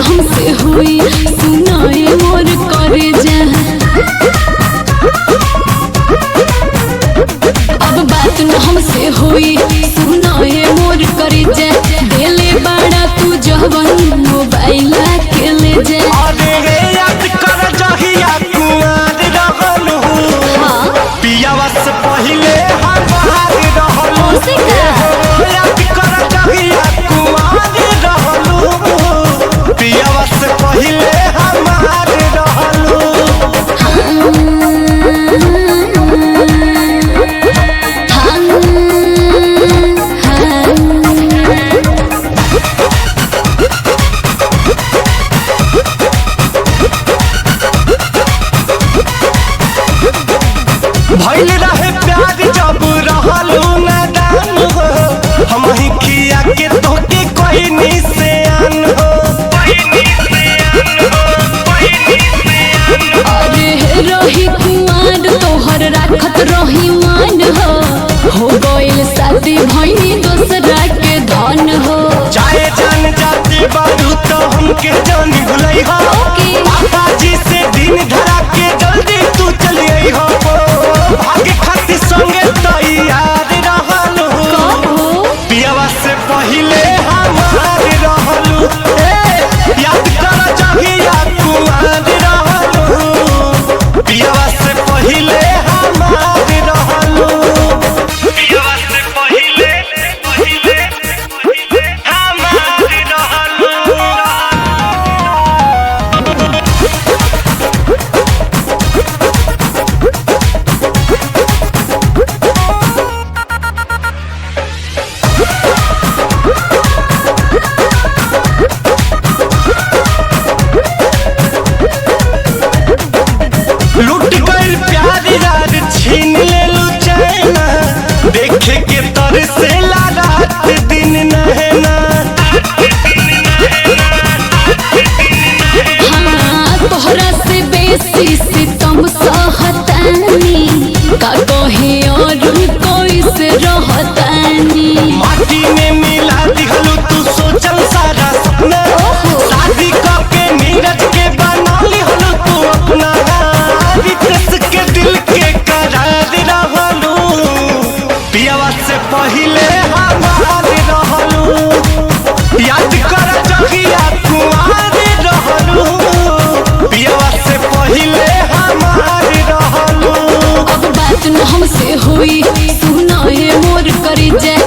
हमसे हुई सुनाए मोर करे जा। अब बात न हमसे हुई सुनाए मोर करे जा। देले बाड़ा तू जवन मोबाइल के ले जा। अरे याद कर जहिया कुआर रहलू। हाँ पियावा से पहिले हम बाहर रहलू। से का याद कर जहिया कुआर रहलू। पियावा से पहिले हम बाहर रहलू। भइल रहे प्यार जब रहलू नादान हो। हम ही खिया के तोके कोई निशान हो। अरे रही कुआर तोहर राखत रही मान हो गइल शादी भइनी दोसरा के धन हो। चाहे जान जाते बारू तो हमके जानी भुलई हो। पापा जी से दिन धरा के जल्दी तू चली आई हो। भागे खातिर संगे तैयार रहलू। पियावा से पहिले हमार रहलू। याद कर जहिया कुआर रहलू। पियावा से पहिले हमार रहलू। पियावा से पहिले हमार रहलू। लूट गइल प्यार यार छीन लेलू चैना। देखे के तर से रात दिन नहना। हाँ तोहरा से बेसी सितम सहतानी का कहे और कोई से रहतानी। माटी में मिला दिहलू तू सोचल सारा सपना। शादी करके नीरज के बना लिहलू तू अपना। रितेश के दिल के करार रहलू। पियावा से पहिले